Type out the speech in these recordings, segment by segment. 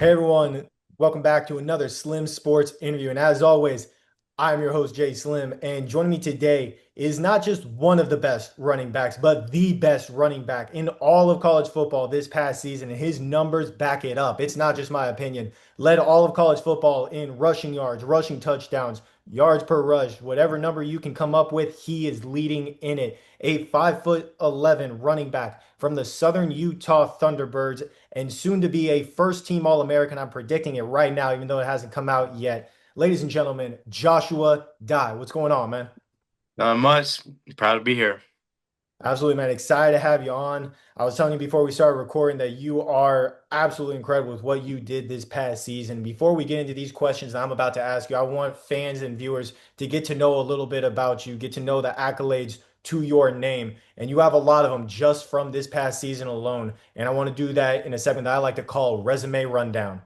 Hey everyone, welcome back to another Slim Sports interview. And as always, I'm your host, Jay Slim. And joining me today is not just one of the best running backs, but the best running back in all of college football this past season. And his numbers back it up. It's not just my opinion. Led all of college football in rushing yards, rushing touchdowns, yards per rush, whatever number you can come up with, he is leading in it. A 5'11" running back from the Southern Utah Thunderbirds and soon to be a first team All-American. I'm predicting it right now, even though it hasn't come out yet. Ladies and gentlemen, Joshua Dye. What's going on, man? Not much. Proud to be here. Absolutely, man. Excited to have you on. I was telling you before we started recording that you are absolutely incredible with what you did this past season. Before we get into these questions that I'm about to ask you, I want fans and viewers to get to know a little bit about you, get to know the accolades to your name. And you have a lot of them just from this past season alone. And I want to do that in a segment that I like to call Resume Rundown.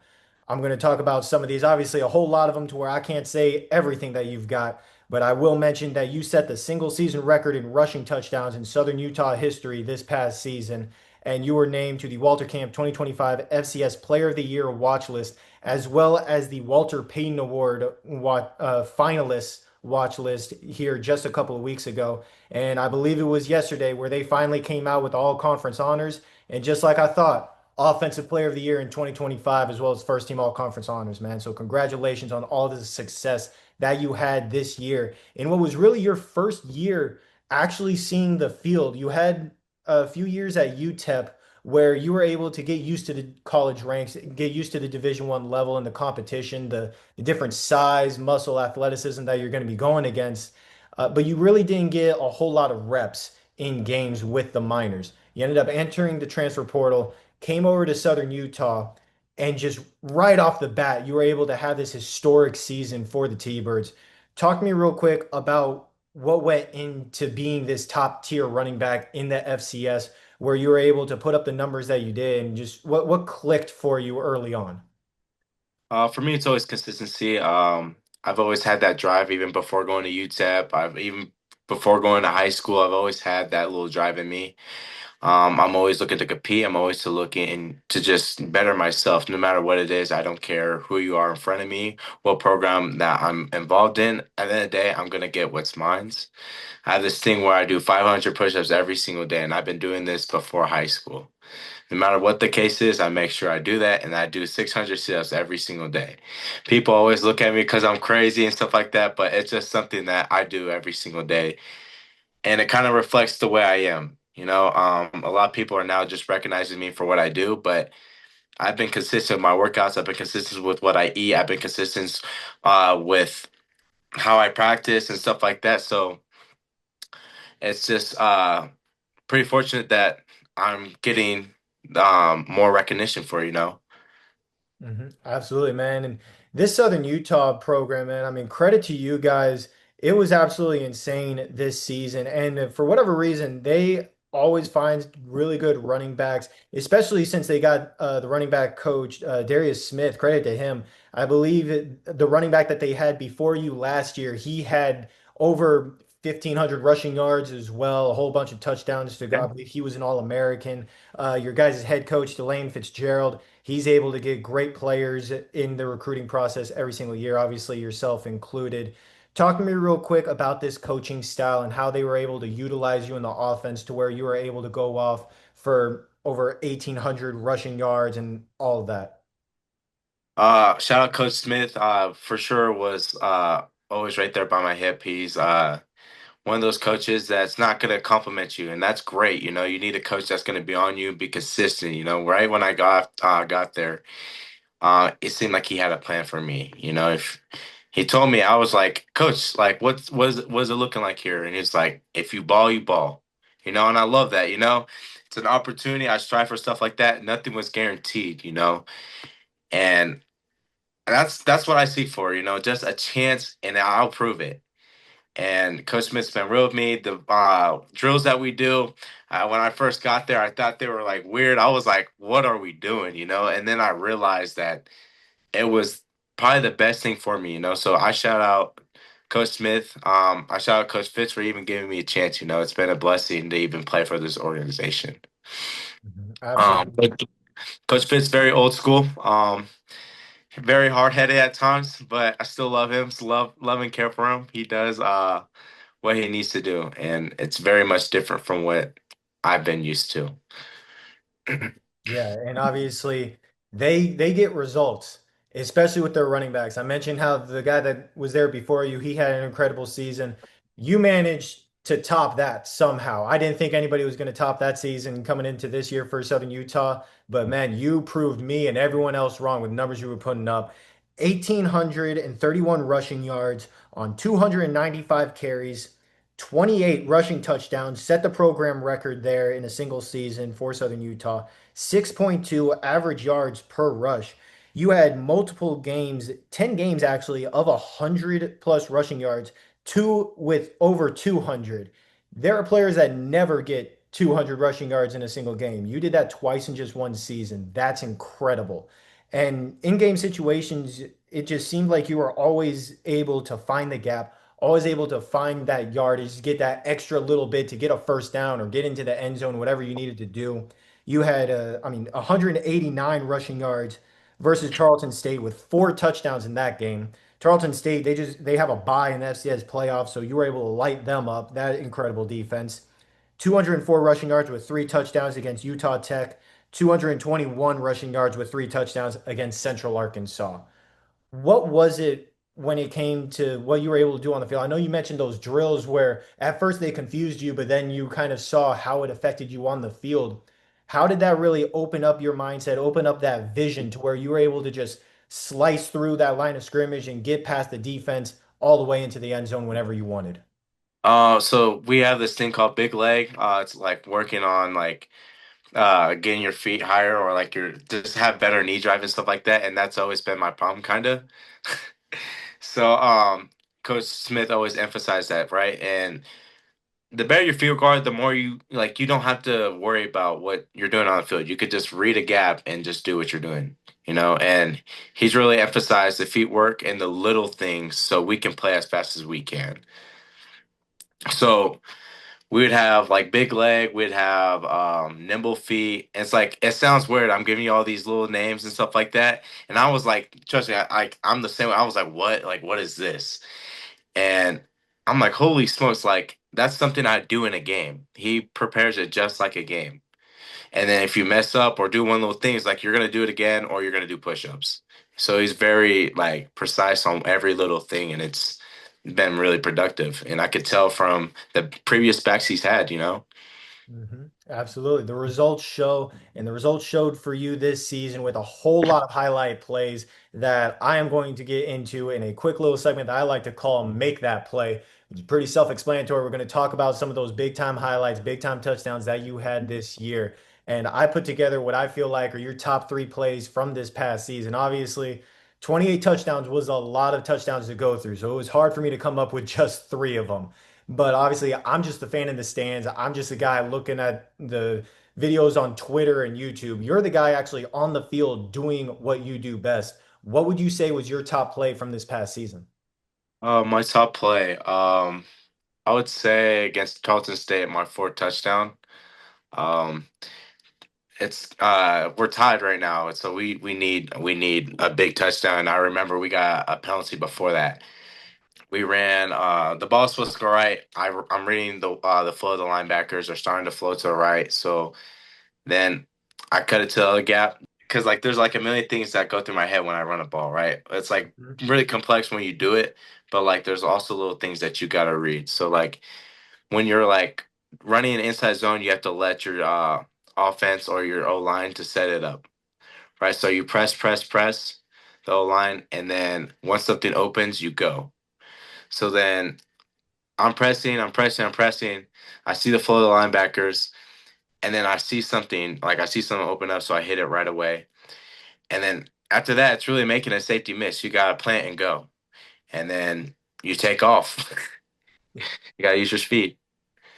I'm going to talk about some of these, obviously, a whole lot of them to where I can't say everything that you've got. But I will mention that you set the single season record in rushing touchdowns in Southern Utah history this past season, and you were named to the Walter Camp 2025 FCS Player of the Year watch list, as well as the Walter Payton Award finalists watch list here just a couple of weeks ago. And I believe it was yesterday where they finally came out with all conference honors. And just like I thought, Offensive Player of the Year in 2025, as well as first team all conference honors, man. So congratulations on all the success that you had this year. In what was really your first year actually seeing the field. You had a few years at UTEP where you were able to get used to the college ranks, get used to the Division I level and the competition, the different size, muscle, athleticism that you're going to be going against. But you really didn't get a whole lot of reps in games with the minors. You ended up entering the transfer portal, came over to Southern Utah, and just right off the bat, you were able to have this historic season for the T-Birds. Talk to me real quick about what went into being this top tier running back in the FCS, where you were able to put up the numbers that you did, and just what clicked for you early on. For me, it's always consistency. I've always had that drive even before going to UTEP. I've even before going to high school, I've always had that little drive in me. I'm always looking to compete. I'm always looking to just better myself, no matter what it is. I don't care who you are in front of me, what program that I'm involved in. At the end of the day, I'm gonna get what's mine. I have this thing where I do 500 push-ups every single day, and I've been doing this before high school. No matter what the case is, I make sure I do that, and I do 600 sit-ups every single day. People always look at me because I'm crazy and stuff like that, but it's just something that I do every single day, and it kind of reflects the way I am. A lot of people are now just recognizing me for what I do, but I've been consistent with my workouts. I've been consistent with what I eat. I've been consistent with how I practice and stuff like that. So it's just pretty fortunate that I'm getting more recognition for. Absolutely, man. And this Southern Utah program, man, I mean, credit to you guys. It was absolutely insane this season. And for whatever reason, they always find really good running backs, especially since they got the running back coach, Darius Smith. Credit to him. I believe the running back that they had before you last year, he had over 1,500 rushing yards as well, a whole bunch of touchdowns to go. I believe he was an All-American. Your guys' head coach, Delane Fitzgerald. He's able to get great players in the recruiting process every single year, obviously yourself included. Talk to me real quick about this coaching style and how they were able to utilize you in the offense to where you were able to go off for over 1,800 rushing yards and all of that. Shout out Coach Smith. For sure was always right there by my hip. He's one of those coaches that's not gonna compliment you, and that's great. You need a coach that's gonna be on you, be consistent. Right when I got there, it seemed like he had a plan for me. If he told me, I was like, Coach, like, what's it looking like here? And he's like, if you ball, you ball. And I love that. It's an opportunity. I strive for stuff like that. Nothing was guaranteed. And that's what I seek for. Just a chance, and I'll prove it. And Coach Smith's been real with me. The drills that we do, when I first got there, I thought they were like weird. I was like, "What are we doing?" And then I realized that it was probably the best thing for me. So I shout out Coach Smith. I shout out Coach Fitz for even giving me a chance. It's been a blessing to even play for this organization. Mhm. Um, Absolutely. Coach Pitt's very old school, very hard headed at times, but I still love him. Love and care for him. He does what he needs to do, and it's very much different from what I've been used to. Yeah, and obviously they get results, especially with their running backs. I mentioned how the guy that was there before you, he had an incredible season. You managed to top that somehow. I didn't think anybody was going to top that season coming into this year for Southern Utah, but man, you proved me and everyone else wrong with numbers you were putting up. 1,831 rushing yards on 295 carries, 28 rushing touchdowns, set the program record there in a single season for Southern Utah. 6.2 average yards per rush. You had multiple games, 10 games actually, of 100 plus rushing yards, two with over 200. There are players that never get 200 rushing yards in a single game. You did that twice in just one season. That's incredible. And in game situations, it just seemed like you were always able to find the gap, always able to find that yardage, get that extra little bit to get a first down or get into the end zone, whatever you needed to do. You had, 189 rushing yards versus Charleston State with four touchdowns in that game. Charleston State, they have a bye in the FCS playoffs, so you were able to light them up. That incredible defense. 204 rushing yards with three touchdowns against Utah Tech. 221 rushing yards with three touchdowns against Central Arkansas. What was it when it came to what you were able to do on the field? I know you mentioned those drills where at first they confused you, but then you kind of saw how it affected you on the field. How did that really open up your mindset, open up that vision to where you were able to just slice through that line of scrimmage and get past the defense all the way into the end zone whenever you wanted? So we have this thing called big leg. It's like working on like getting your feet higher or like your just have better knee drive and stuff like that, and that's always been my problem, kind of. So Coach Smith always emphasized that, right? And the better your field guard, the more you like you don't have to worry about what you're doing on the field. You could just read a gap and just do what you're doing, And he's really emphasized the feet work and the little things so we can play as fast as we can. So we would have like big leg, we'd have nimble feet. It's like it sounds weird. I'm giving you all these little names and stuff like that. And I was like, trust me, I'm the same way. I was like, what? Like, what is this? And I'm like, holy smokes, like that's something I do in a game. He prepares it just like a game. And then if you mess up or do one little thing, it's like you're gonna do it again or you're gonna do push-ups. So he's very like precise on every little thing and it's been really productive. And I could tell from the previous backs he's had. Absolutely. The results show, and the results showed for you this season with a whole lot of highlight plays that I am going to get into in a quick little segment that I like to call Make That Play, which is pretty self-explanatory. We're going to talk about some of those big time highlights, big time touchdowns that you had this year. And I put together what I feel like are your top three plays from this past season. Obviously, 28 touchdowns was a lot of touchdowns to go through, so it was hard for me to come up with just three of them. But obviously, I'm just a fan in the stands. I'm just a guy looking at the videos on Twitter and YouTube. You're the guy actually on the field doing what you do best. What would you say was your top play from this past season? My top play. I would say against Charleston State, my fourth touchdown. Um, it's we're tied right now, so we need a big touchdown. I remember we got a penalty before that. We ran the ball was supposed to go right. I'm reading the flow of the linebackers are starting to flow to the right. So then I cut it to the other gap because like there's like a million things that go through my head when I run a ball, right? It's like Mhm. really complex when you do it, but like there's also little things that you gotta read. So like when you're like running an inside zone, you have to let your offense or your O line to set it up, right? So you press the O line, and then once something opens, you go. So then I'm pressing. I see the flow of the linebackers, and then I see something open up, so I hit it right away. And then after that, it's really making a safety miss. You gotta plant and go, and then you take off. You gotta use your speed.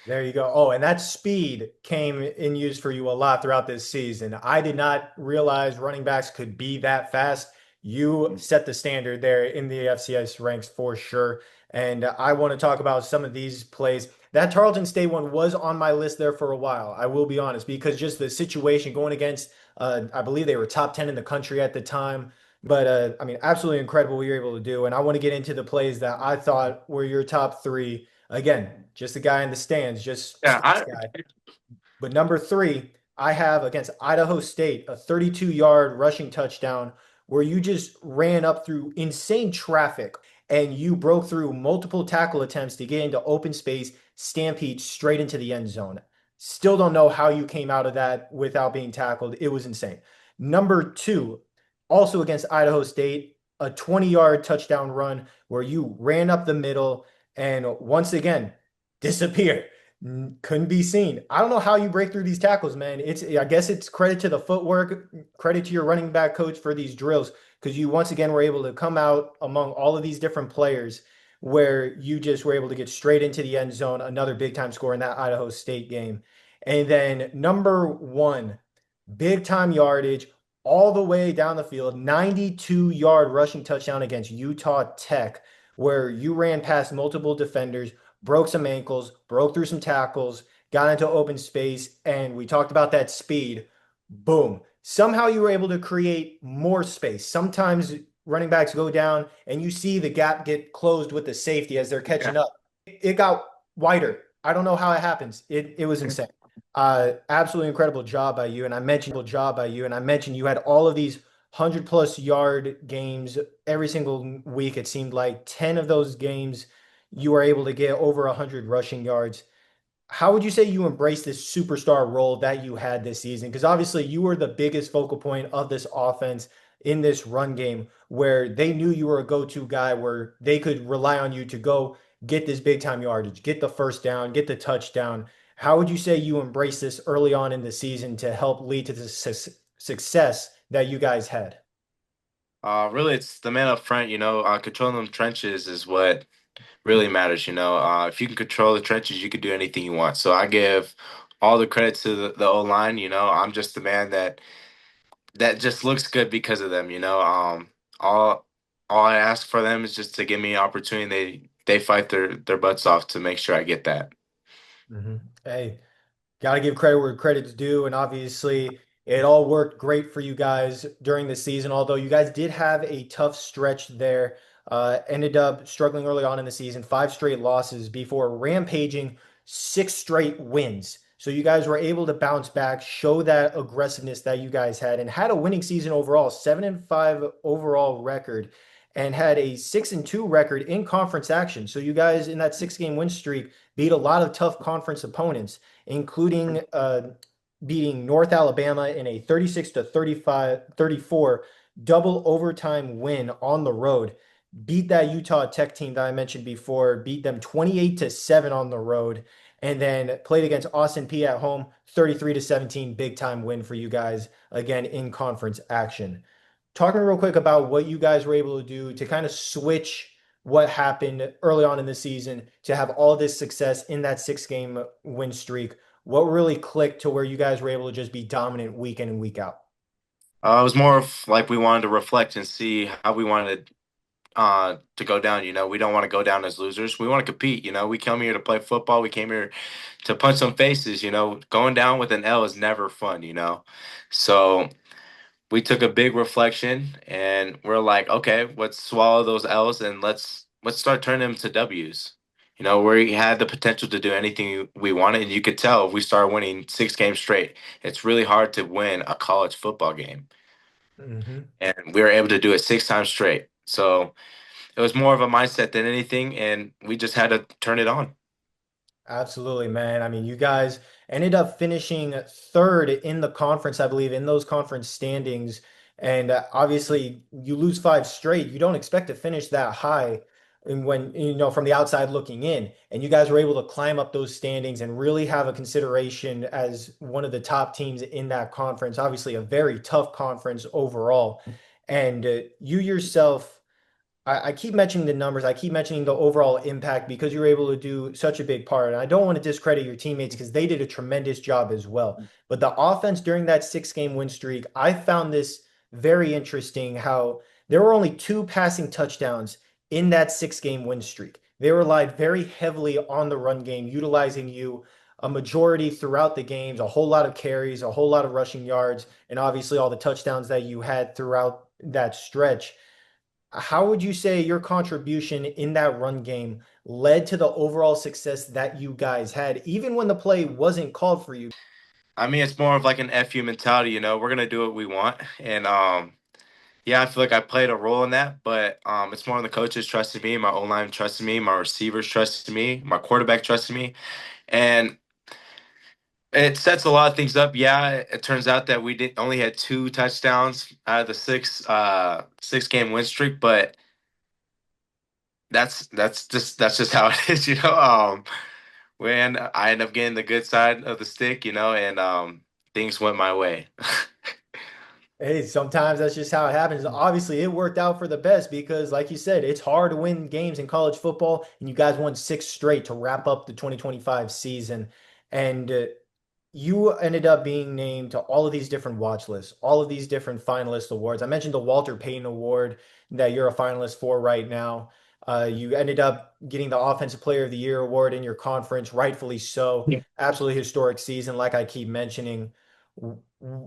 There you go. Oh, and that speed came in use for you a lot throughout this season. I did not realize running backs could be that fast. You set the standard there in the FCS ranks for sure. And I want to talk about some of these plays that Tarleton State one was on my list there for a while. I will be honest, because just the situation going against, I believe they were top 10 in the country at the time. But I mean, absolutely incredible what you're able to do. And I want to get into the plays that I thought were your top three. Again, just a guy in the stands, just Yeah, stats guy. But number three, I have against Idaho State a 32-yard rushing touchdown where you just ran up through insane traffic and you broke through multiple tackle attempts to get into open space, stampede straight into the end zone. Still don't know how you came out of that without being tackled. It was insane. Number two, also against Idaho State, a 20-yard touchdown run where you ran up the middle and once again disappeared. Couldn't be seen. I don't know how you break through these tackles, man. I guess it's credit to the footwork, credit to your running back coach for these drills, because you once again were able to come out among all of these different players where you just were able to get straight into the end zone, another big time score in that Idaho State game. And then number one, big time yardage all the way down the field, 92-yard rushing touchdown against Utah Tech, where you ran past multiple defenders, broke some ankles, broke through some tackles, got into open space, and we talked about that speed. Boom. Somehow you were able to create more space. Sometimes running backs go down and you see the gap get closed with the safety as they're yeah. catching up. It got wider. I don't know how it happens. It was insane. Absolutely incredible job by you. And I mentioned you had all of these 100+ yard games every single week. It seemed like 10 of those games you were able to get over 100 rushing yards. How would you say you embrace this superstar role that you had this season? Because obviously you were the biggest focal point of this offense in this run game where they knew you were a go-to guy where they could rely on you to go get this big time yardage, get the first down, get the touchdown. How would you say you embrace this early on in the season to help lead to the success that you guys had? Really, it's the man up front. Controlling them trenches is what really matters. If you can control the trenches, you can do anything you want. So I give all the credit to the O line. I'm just the man that just looks good because of them. All all I ask for them is just to give me an opportunity. They fight their butts off to make sure I get that. Hey, got to give credit where credit's due. And obviously, it all worked great for you guys during the season, although you guys did have a tough stretch there. Ended up struggling early on in the season, five straight losses before rampaging six straight wins. So you guys were able to bounce back, show that aggressiveness that you guys had, and had a winning season overall, 7-5 overall record, and had a 6-2 record in conference action. So you guys in that six-game win streak beat a lot of tough conference opponents, including beating North Alabama in a 36 to 34 double overtime win on the road. Beat that Utah Tech team that I mentioned before, beat them 28-7 on the road, and then played against Austin P at home, 33 to 17, big time win for you guys again in conference action. Talking real quick about what you guys were able to do to kind of switch what happened early on in the season to have all this success in that six-game win streak. What really clicked to where you guys were able to just be dominant week in and week out? It was more of like we wanted to reflect and see how we wanted to go down. We don't want to go down as losers. We want to compete. We came here to play football. We came here to punch some faces. Going down with an L is never fun. So we took a big reflection and we're like, okay, let's swallow those L's and let's start turning them to W's. We had the potential to do anything we wanted, and you could tell if we started winning 6 games straight. It's really hard to win a college football game, Hmm. and we were able to do it 6 times straight. So it was more of a mindset than anything, and we just had to turn it on. Absolutely, man. I mean, you guys ended up finishing third in the conference, I believe, in those conference standings. And obviously, you lose five straight. You don't expect to finish that high and when, from the outside looking in. And you guys were able to climb up those standings and really have a consideration as one of the top teams in that conference. Obviously, a very tough conference overall. And you yourself I keep mentioning the numbers. I keep mentioning the overall impact because you were able to do such a big part. And I don't want to discredit your teammates because they did a tremendous job as well. But the offense during that six-game win streak, I found this very interesting how there were only two passing touchdowns in that six-game win streak. they relied very heavily on the run game, utilizing you a majority throughout the games, a whole lot of carries, a whole lot of rushing yards, and obviously all the touchdowns that you had throughout that stretch. How would you say your contribution in that run game led to the overall success that you guys had, even when the play wasn't called for you? I mean, it's more of like an FU mentality, we're gonna do what we want. And yeah, I feel like I played a role in that, but it's more on the coaches trusted me, my O-line trusted me, my receivers trusted me, my quarterback trusted me. And it sets a lot of things up. Yeah, it turns out that we did only had two touchdowns out of the six game win streak, but that's just how it is, when I end up getting the good side of the stick, and things went my way. Hey, sometimes that's just how it happens. Obviously, it worked out for the best because, like you said, it's hard to win games in college football, and you guys won six straight to wrap up the 2025 season. And you ended up being named to all of these different watch lists, all of these different finalist awards. I mentioned the Walter Payton Award that you're a finalist for right now. You ended up getting the Offensive Player of the Year award in your conference, rightfully so. Absolutely historic season, like I keep mentioning.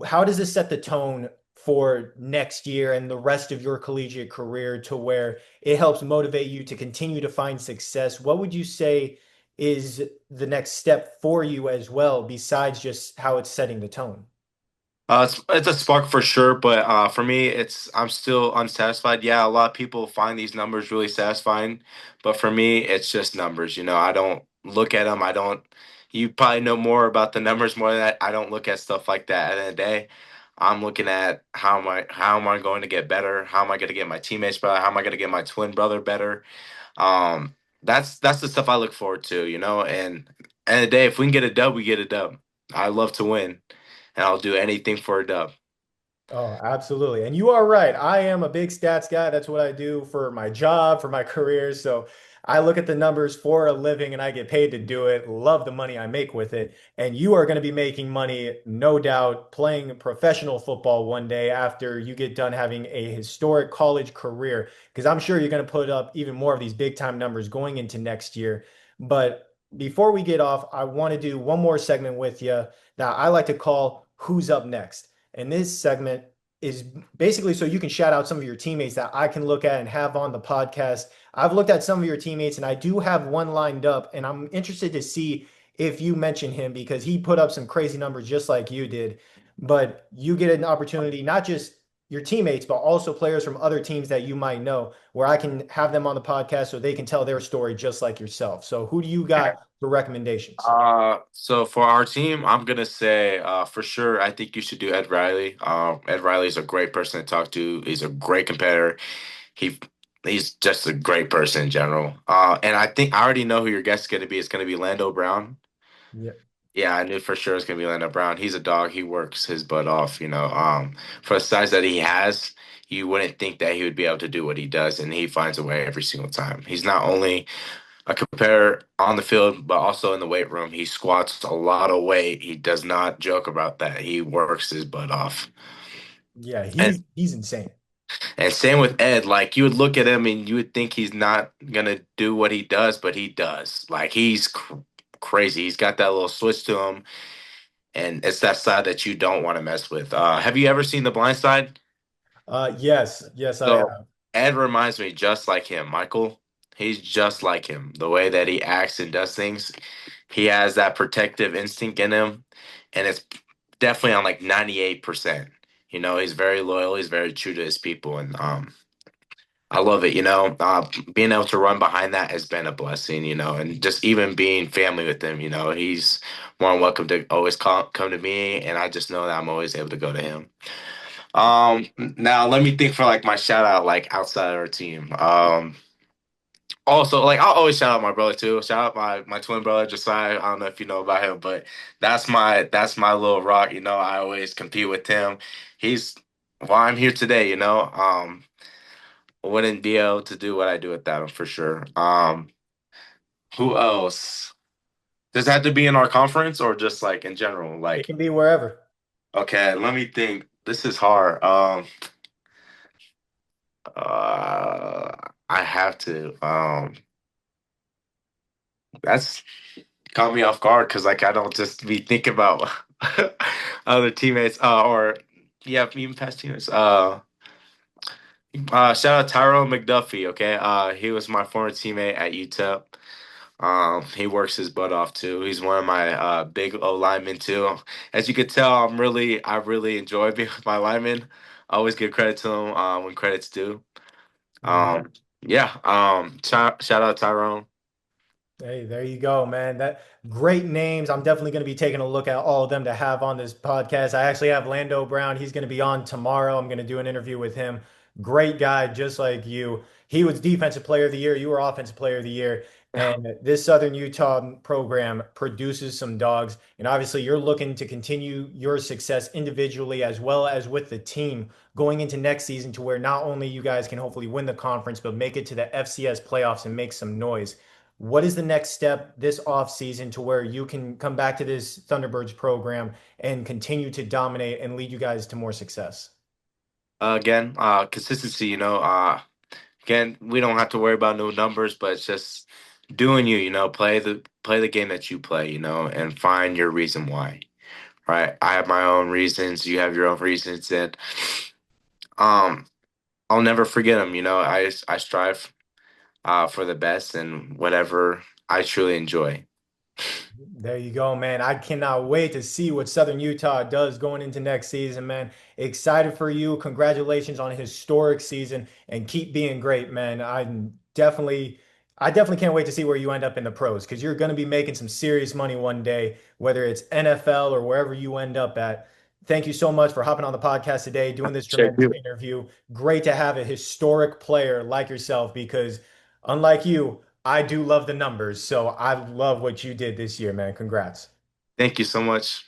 How does this set the tone for next year and the rest of your collegiate career to where it helps motivate you to continue to find success? What would you say is the next step for you as well, besides just how it's setting the tone? It's a spark for sure, but for me, I'm still unsatisfied. Yeah, a lot of people find these numbers really satisfying, but for me, it's just numbers. I don't look at them. I don't. You probably know more about the numbers more than that. I don't look at stuff like that. At the end of the day, I'm looking at how am I going to get better? How am I going to get my teammates better? How am I going to get my twin brother better? That's the stuff I look forward to. And at the end of the day, if we can get a dub, we get a dub. I love to win, and I'll do anything for a dub. Oh, absolutely. And you are right. I am a big stats guy. That's what I do for my job, for my career. So I look at the numbers for a living and I get paid to do it. Love the money I make with it. And you are going to be making money, no doubt, playing professional football one day after you get done having a historic college career. Because I'm sure you're going to put up even more of these big time numbers going into next year. But before we get off, I want to do one more segment with you that I like to call Who's Up Next. And this segment is basically so you can shout out some of your teammates that I can look at and have on the podcast. I've looked at some of your teammates and I do have one lined up, and I'm interested to see if you mention him because he put up some crazy numbers just like you did. But you get an opportunity, not just your teammates, but also players from other teams that you might know, where I can have them on the podcast so they can tell their story just like yourself. So, who do you got for recommendations? So for our team, I'm gonna say for sure, I think you should do Ed Riley. Ed Riley is a great person to talk to. He's a great competitor. He he's just a great person in general. And I think I already know who your guest is gonna be. It's gonna be Lando Brown. Yeah. Yeah, I knew for sure it's gonna be Lando Brown. He's a dog. He works his butt off. For the size that he has, you wouldn't think that he would be able to do what he does, and he finds a way every single time. He's not only a competitor on the field, but also in the weight room. He squats a lot of weight. He does not joke about that. He works his butt off. Yeah, And he's insane. and same with Ed. Like you would look at him and you would think he's not gonna do what he does, but he does. Like he's crazy. He's got that little switch to him, and it's that side that you don't want to mess with. Have you ever seen The Blind Side? Yes, I So have. Ed reminds me just like him, Michael. He's just like him. The way that he acts and does things, he has that protective instinct in him, and it's definitely on like 98%. He's very loyal. He's very true to his people, and I love it. Being able to run behind that has been a blessing. And just even being family with him. He's more than welcome to always come to me, and I just know that I'm always able to go to him. Now let me think for like my shout out like outside of our team. Also like I'll always shout out my brother too. Shout out my twin brother Josiah. I don't know if you know about him, but that's my little rock. I always compete with him. He's why I'm here today. Wouldn't be able to do what I do without him for sure. Who else? Does it have to be in our conference or just like in general? It Like, can be wherever. okay, let me think. This is hard. I have to. That's caught me off guard because like I don't just be thinking about other teammates or yeah, even past teammates. Shout out Tyrone McDuffie. Okay, he was my former teammate at UTEP. He works his butt off too. He's one of my big O linemen too. As you could tell, I really enjoy being with my linemen. I always give credit to them when credit's due. Um, yeah. Shout out Tyrone. Hey, there you go, man. That great names. I'm definitely going to be taking a look at all of them to have on this podcast. I actually have Lando Brown. He's going to be on tomorrow. I'm going to do an interview with him. Great guy, just like you. He was Defensive Player of the Year. You were Offensive Player of the Year. And this Southern Utah program produces some dogs. And obviously, you're looking to continue your success individually as well as with the team going into next season to where not only you guys can hopefully win the conference, but make it to the FCS playoffs and make some noise. What is the next step this offseason to where you can come back to this Thunderbirds program and continue to dominate and lead you guys to more success? Again, consistency. Again, we don't have to worry about no numbers, but it's just doing you. Play the game that you play. And find your reason why. Right? I have my own reasons. You have your own reasons, and um, I'll never forget them. I strive for the best and whatever I truly enjoy. There you go, man. I cannot wait to see what Southern Utah does going into next season, man. Excited for you. Congratulations on a historic season and keep being great, man. I definitely can't wait to see where you end up in the pros because you're going to be making some serious money one day, whether it's NFL or wherever you end up at. Thank you so much for hopping on the podcast today, doing this Check tremendous you. interview. Great to have a historic player like yourself because unlike you, I do love the numbers. So I love what you did this year, man. Congrats. Thank you so much.